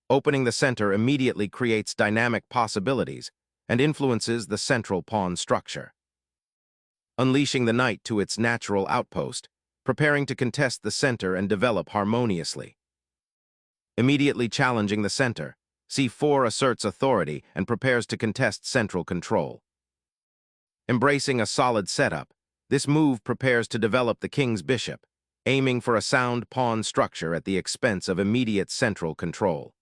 Opening the center immediately creates dynamic possibilities and influences the central pawn structure. Unleashing the knight to its natural outpost, preparing to contest the center and develop harmoniously. Immediately challenging the center, c4 asserts authority and prepares to contest central control. Embracing a solid setup, this move prepares to develop the king's bishop, aiming for a sound pawn structure at the expense of immediate central control.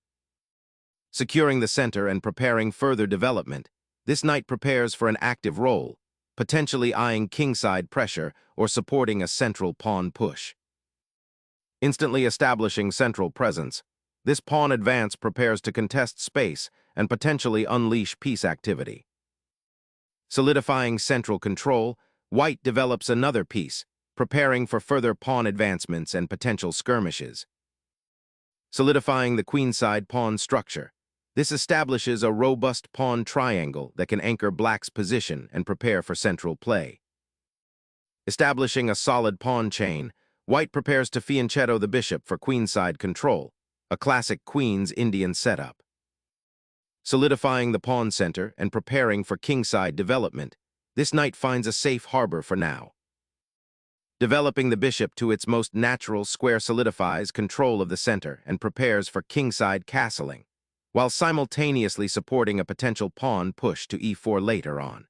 Securing the center and preparing further development, this knight prepares for an active role, potentially eyeing kingside pressure or supporting a central pawn push. Instantly establishing central presence, this pawn advance prepares to contest space and potentially unleash piece activity. Solidifying central control, white develops another piece, preparing for further pawn advancements and potential skirmishes. Solidifying the queenside pawn structure, this establishes a robust pawn triangle that can anchor black's position and prepare for central play. Establishing a solid pawn chain, white prepares to fianchetto the bishop for queenside control, a classic queen's Indian setup. Solidifying the pawn center and preparing for kingside development, this knight finds a safe harbor for now. Developing the bishop to its most natural square solidifies control of the center and prepares for kingside castling, while simultaneously supporting a potential pawn push to e4 later on.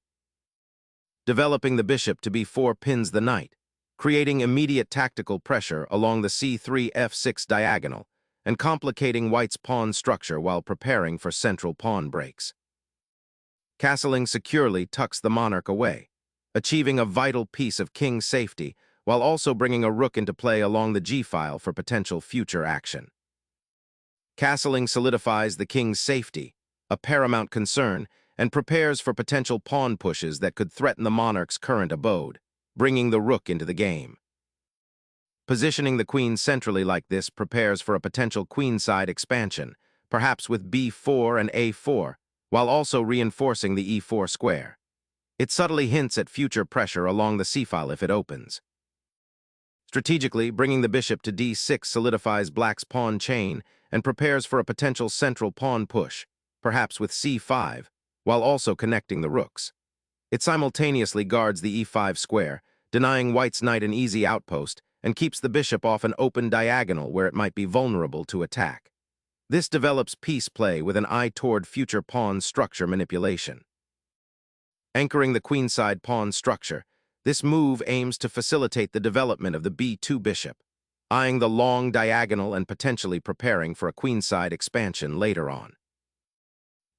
Developing the bishop to b4 pins the knight, creating immediate tactical pressure along the c3 f6 diagonal, and complicating white's pawn structure while preparing for central pawn breaks. Castling securely tucks the monarch away, achieving a vital piece of king safety while also bringing a rook into play along the g-file for potential future action. Castling solidifies the king's safety, a paramount concern, and prepares for potential pawn pushes that could threaten the monarch's current abode, bringing the rook into the game. Positioning the queen centrally like this prepares for a potential queenside expansion, perhaps with b4 and a4, while also reinforcing the e4 square. It subtly hints at future pressure along the c-file if it opens. Strategically, bringing the bishop to d6 solidifies black's pawn chain and prepares for a potential central pawn push, perhaps with c5, while also connecting the rooks. It simultaneously guards the e5 square, denying white's knight an easy outpost, and keeps the bishop off an open diagonal where it might be vulnerable to attack. This develops piece play with an eye toward future pawn structure manipulation. Anchoring the queenside pawn structure, this move aims to facilitate the development of the b2 bishop, eyeing the long diagonal and potentially preparing for a queenside expansion later on.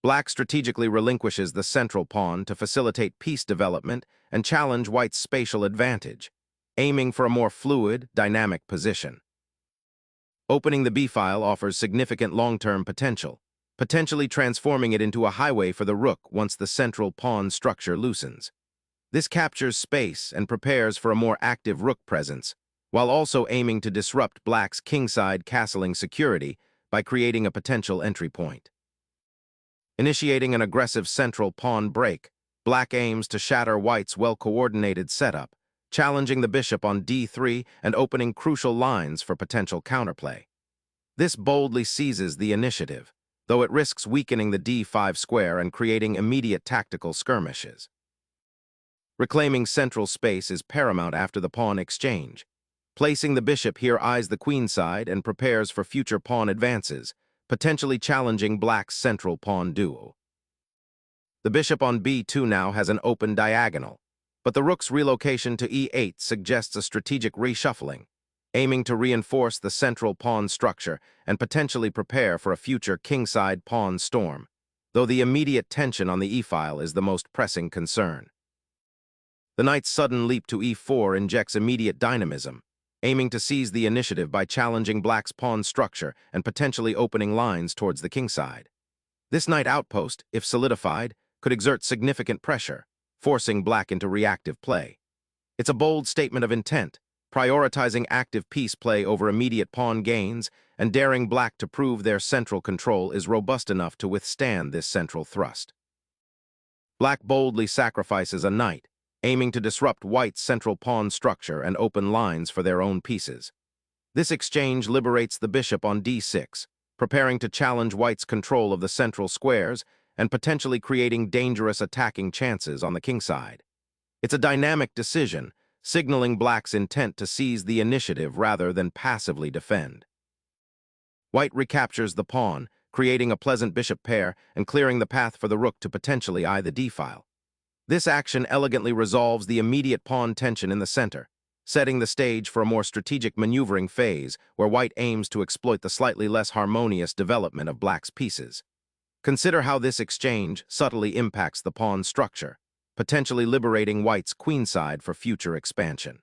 Black strategically relinquishes the central pawn to facilitate piece development and challenge white's spatial advantage, aiming for a more fluid, dynamic position. Opening the b-file offers significant long-term potential, potentially transforming it into a highway for the rook once the central pawn structure loosens. This captures space and prepares for a more active rook presence, while also aiming to disrupt black's kingside castling security by creating a potential entry point. Initiating an aggressive central pawn break, black aims to shatter white's well-coordinated setup, challenging the bishop on d3 and opening crucial lines for potential counterplay. This boldly seizes the initiative, though it risks weakening the d5 square and creating immediate tactical skirmishes. Reclaiming central space is paramount after the pawn exchange. Placing the bishop here eyes the queenside and prepares for future pawn advances, potentially challenging black's central pawn duo. The bishop on b2 now has an open diagonal, but the rook's relocation to e8 suggests a strategic reshuffling, aiming to reinforce the central pawn structure and potentially prepare for a future kingside pawn storm, though the immediate tension on the e-file is the most pressing concern. The knight's sudden leap to e4 injects immediate dynamism, aiming to seize the initiative by challenging black's pawn structure and potentially opening lines towards the kingside. This knight outpost, if solidified, could exert significant pressure, forcing black into reactive play. It's a bold statement of intent, prioritizing active piece play over immediate pawn gains and daring black to prove their central control is robust enough to withstand this central thrust. Black boldly sacrifices a knight, aiming to disrupt white's central pawn structure and open lines for their own pieces. This exchange liberates the bishop on d6, preparing to challenge white's control of the central squares and potentially creating dangerous attacking chances on the kingside. It's a dynamic decision, signaling black's intent to seize the initiative rather than passively defend. White recaptures the pawn, creating a pleasant bishop pair and clearing the path for the rook to potentially eye the d-file. This action elegantly resolves the immediate pawn tension in the center, setting the stage for a more strategic maneuvering phase where white aims to exploit the slightly less harmonious development of black's pieces. Consider how this exchange subtly impacts the pawn structure, potentially liberating white's queenside for future expansion.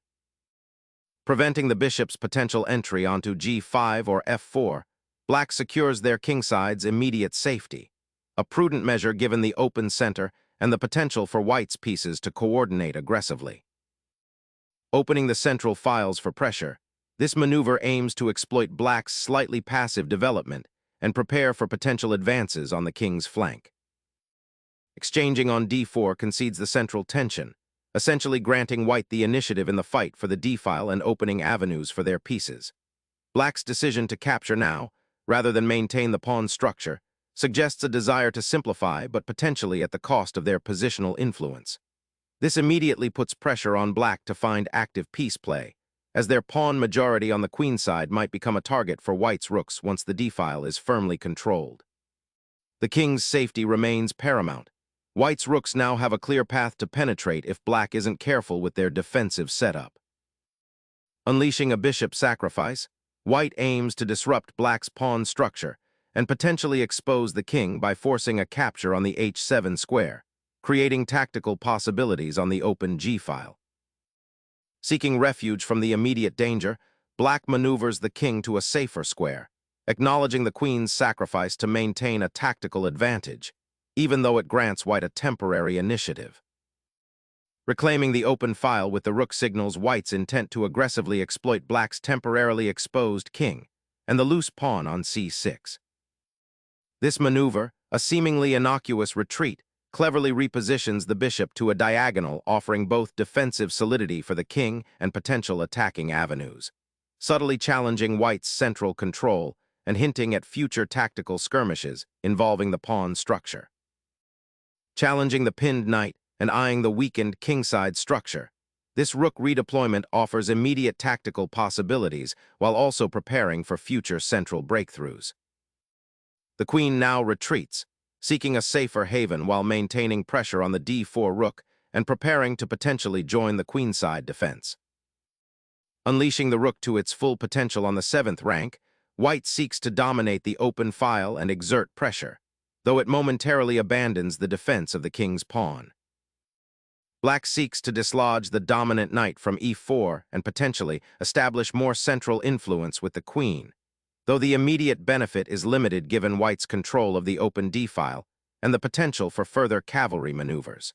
Preventing the bishop's potential entry onto g5 or f4, black secures their kingside's immediate safety, a prudent measure given the open center and the potential for white's pieces to coordinate aggressively. Opening the central files for pressure, this maneuver aims to exploit black's slightly passive development and prepare for potential advances on the king's flank. Exchanging on d4 concedes the central tension, essentially granting white the initiative in the fight for the d-file and opening avenues for their pieces. Black's decision to capture now, rather than maintain the pawn structure, suggests a desire to simplify but potentially at the cost of their positional influence. This immediately puts pressure on black to find active piece play, as their pawn majority on the queenside might become a target for white's rooks once the d-file is firmly controlled. The king's safety remains paramount. White's rooks now have a clear path to penetrate if black isn't careful with their defensive setup. Unleashing a bishop sacrifice, white aims to disrupt black's pawn structure and potentially expose the king by forcing a capture on the h7 square, creating tactical possibilities on the open g-file. Seeking refuge from the immediate danger, black maneuvers the king to a safer square, acknowledging the queen's sacrifice to maintain a tactical advantage, even though it grants white a temporary initiative. Reclaiming the open file with the rook signals white's intent to aggressively exploit black's temporarily exposed king and the loose pawn on c6. This maneuver, a seemingly innocuous retreat, cleverly repositions the bishop to a diagonal, offering both defensive solidity for the king and potential attacking avenues, subtly challenging white's central control and hinting at future tactical skirmishes involving the pawn structure. Challenging the pinned knight and eyeing the weakened kingside structure, this rook redeployment offers immediate tactical possibilities while also preparing for future central breakthroughs. The queen now retreats, seeking a safer haven while maintaining pressure on the d4 rook and preparing to potentially join the queenside defense. Unleashing the rook to its full potential on the 7th rank, white seeks to dominate the open file and exert pressure, though it momentarily abandons the defense of the king's pawn. Black seeks to dislodge the dominant knight from e4 and potentially establish more central influence with the queen, though the immediate benefit is limited given white's control of the open d-file and the potential for further cavalry maneuvers.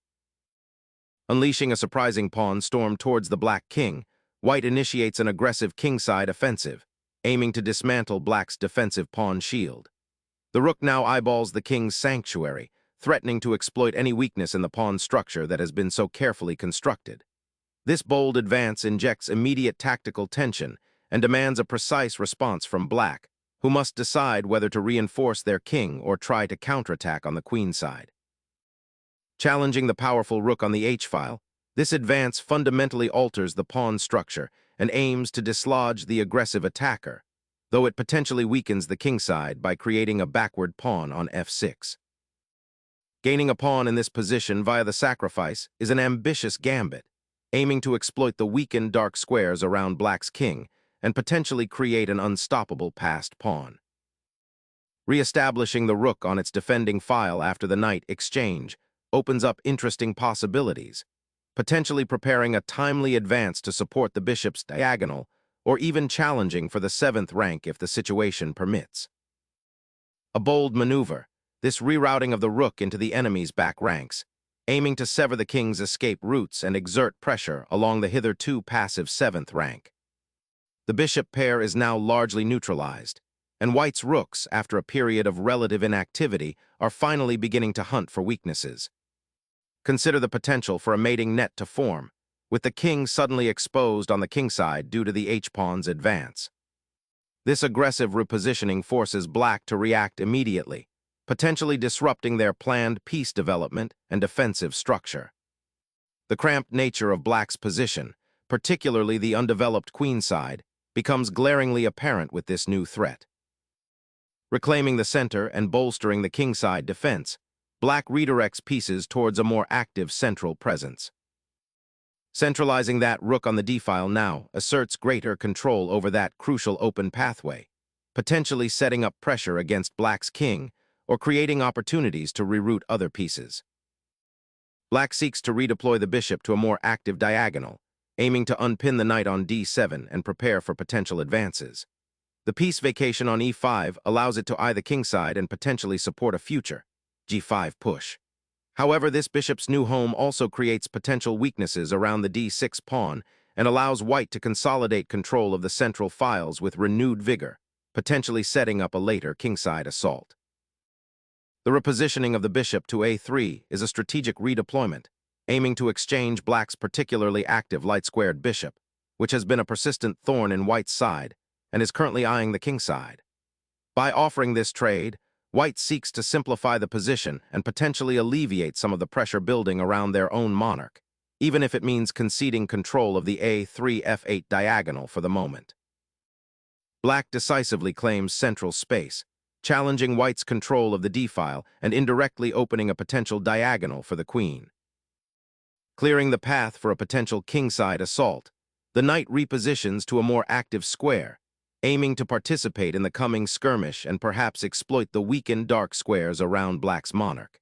Unleashing a surprising pawn storm towards the black king, white initiates an aggressive kingside offensive, aiming to dismantle black's defensive pawn shield. The rook now eyeballs the king's sanctuary, threatening to exploit any weakness in the pawn structure that has been so carefully constructed. This bold advance injects immediate tactical tension and demands a precise response from black, who must decide whether to reinforce their king or try to counterattack on the queenside. Challenging the powerful rook on the h-file, this advance fundamentally alters the pawn structure and aims to dislodge the aggressive attacker, though it potentially weakens the kingside by creating a backward pawn on f6. Gaining a pawn in this position via the sacrifice is an ambitious gambit, aiming to exploit the weakened dark squares around black's king and potentially create an unstoppable passed pawn. Re-establishing the rook on its defending file after the knight exchange opens up interesting possibilities, potentially preparing a timely advance to support the bishop's diagonal or even challenging for the 7th rank if the situation permits. A bold maneuver, this rerouting of the rook into the enemy's back ranks, aiming to sever the king's escape routes and exert pressure along the hitherto passive 7th rank. The bishop pair is now largely neutralized, and white's rooks, after a period of relative inactivity, are finally beginning to hunt for weaknesses. Consider the potential for a mating net to form, with the king suddenly exposed on the kingside due to the h-pawn's advance. This aggressive repositioning forces Black to react immediately, potentially disrupting their planned piece development and defensive structure. The cramped nature of Black's position, particularly the undeveloped queenside, becomes glaringly apparent with this new threat. Reclaiming the center and bolstering the kingside defense, Black redirects pieces towards a more active central presence. Centralizing that rook on the d-file now asserts greater control over that crucial open pathway, potentially setting up pressure against Black's king or creating opportunities to reroute other pieces. Black seeks to redeploy the bishop to a more active diagonal, aiming to unpin the knight on d7 and prepare for potential advances. The piece vacation on e5 allows it to eye the kingside and potentially support a future g5 push. However, this bishop's new home also creates potential weaknesses around the d6 pawn and allows White to consolidate control of the central files with renewed vigor, potentially setting up a later kingside assault. The repositioning of the bishop to a3 is a strategic redeployment, aiming to exchange Black's particularly active light-squared bishop, which has been a persistent thorn in White's side and is currently eyeing the kingside. By offering this trade, White seeks to simplify the position and potentially alleviate some of the pressure building around their own monarch, even if it means conceding control of the a3-f8 diagonal for the moment. Black decisively claims central space, challenging White's control of the d-file and indirectly opening a potential diagonal for the queen. Clearing the path for a potential kingside assault, the knight repositions to a more active square, aiming to participate in the coming skirmish and perhaps exploit the weakened dark squares around Black's monarch.